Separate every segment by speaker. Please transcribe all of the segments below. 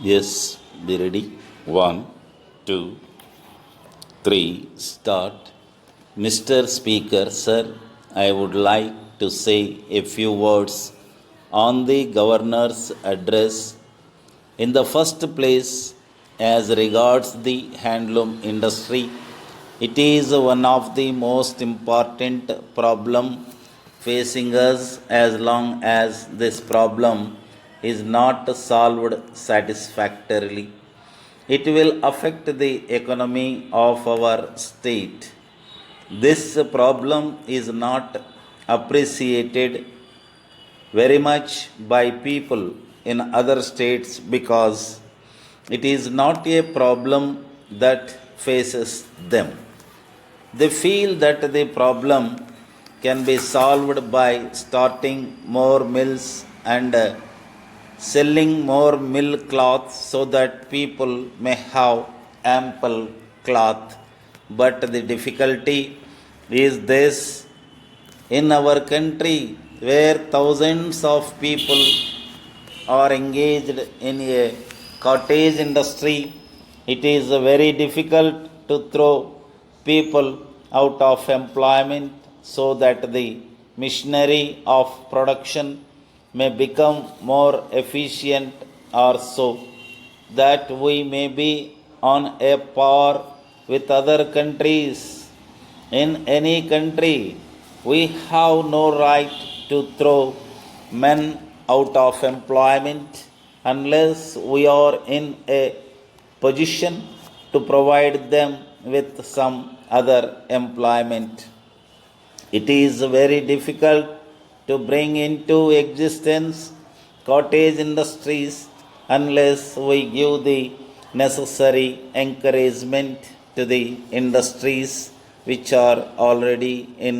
Speaker 1: Yes, be ready. One, two, three, start. Mr. Speaker, sir, I would like to say a few words on the governor's address. In the first place, as regards the handloom industry, it is one of the most important problem facing us. As long as this problem is not solved satisfactorily, it will affect the economy of our state. This problem is not appreciated very much by people in other states because it is not a problem that faces them. They feel that the problem can be solved by starting more mills and selling more mill cloth so that people may have ample cloth. But the difficulty is this: in our country, where thousands of people are engaged in a cottage industry, it is very difficult to throw people out of employment so that the machinery of production may become more efficient, or so that we may be on a par with other countries. In any country, we have no right to throw men out of employment unless we are in a position to provide them with some other employment. It is very difficult to bring into existence cottage industries unless we give the necessary encouragement to the industries which are already in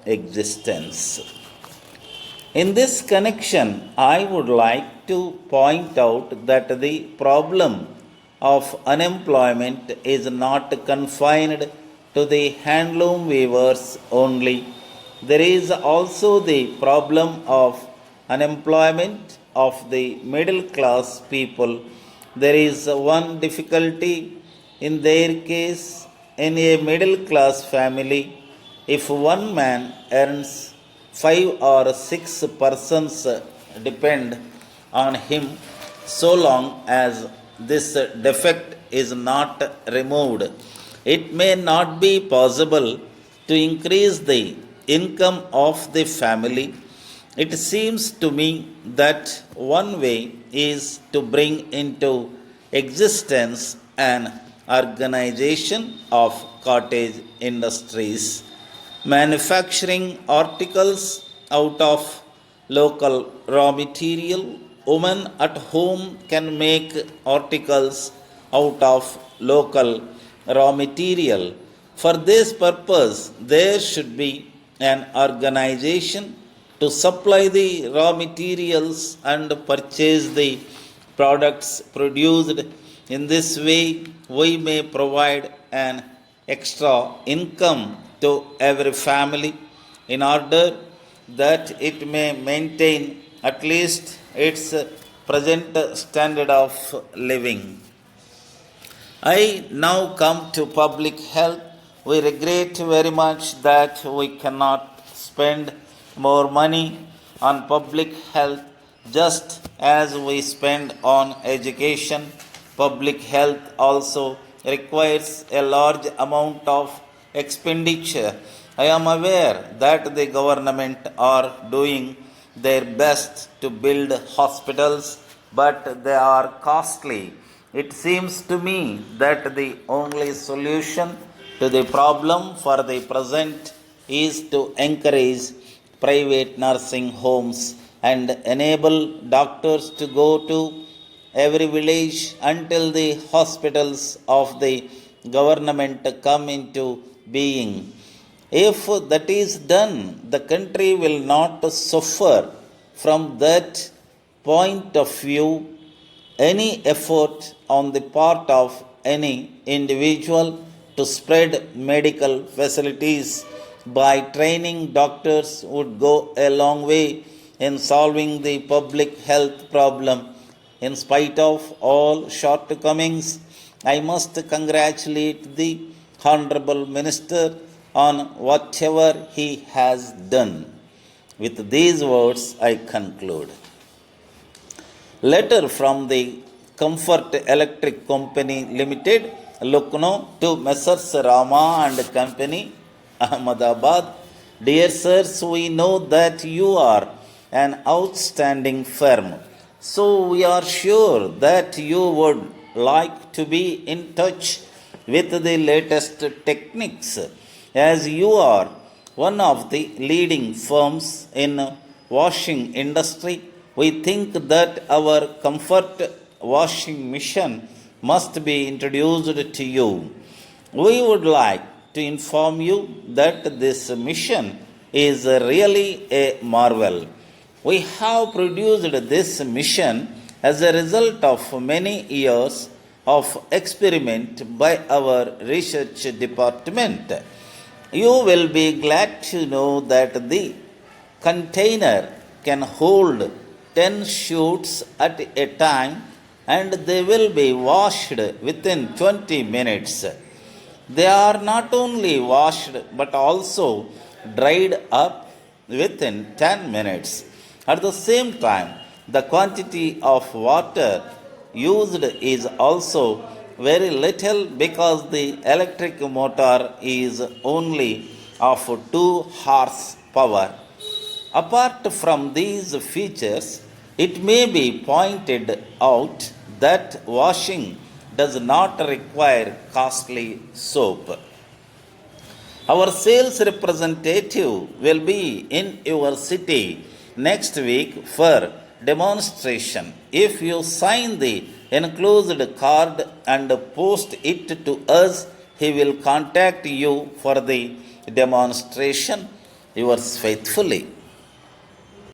Speaker 1: existence. In this connection, I would like to point out that the problem of unemployment is not confined to the handloom weavers only. There is also the problem of unemployment of the middle class people. There is one difficulty in their case. In a middle class family, if one man earns, five or six persons depend on him. So long as this defect is not removed, it may not be possible to increase the income of the family. It seems to me that one way is to bring into existence an organization of cottage industries, manufacturing articles out of local raw material. Women at home can make articles out of local raw material. For this purpose, there should be an organization to supply the raw materials and purchase the products produced. In this way, we may provide an extra income to every family in order that it may maintain at least its present standard of living. I now come to public health. We regret very much that we cannot spend more money on public health just as we spend on education. Public health also requires a large amount of expenditure. I am aware that the government are doing their best to build hospitals, but they are costly. It seems to me that the only solution to the problem for the present is to encourage private nursing homes and enable doctors to go to every village until the hospitals of the government come into being. If that is done, the country will not suffer. From that point of view, any effort on the part of any individual to spread medical facilities by training doctors would go a long way in solving the public health problem. In spite of all shortcomings, I must congratulate the Honorable Minister on whatever he has done. With these words, I conclude. Letter from the Comfort Electric Company Limited, Lucknow, to Messrs. Rama and Company, Ahmedabad. Dear sirs, we know that you are an outstanding firm, so we are sure that you would like to be in touch with the latest techniques. As you are one of the leading firms in washing industry, we think that our comfort washing machine must be introduced to you. We would like to inform you that this machine is really a marvel. We have produced this machine as a result of many years of experiment by our research department. You will be glad to know that the container can hold 10 shoots at a time, and they will be washed within 20 minutes. They are not only washed but also dried up within 10 minutes. At the same time, the quantity of water used is also very little because the electric motor is only of 2 horsepower. Apart from these features, it may be pointed out that washing does not require costly soap. Our sales representative will be in your city next week for demonstration. If you sign the enclosed card and post it to us, he will contact you for the demonstration. Yours faithfully,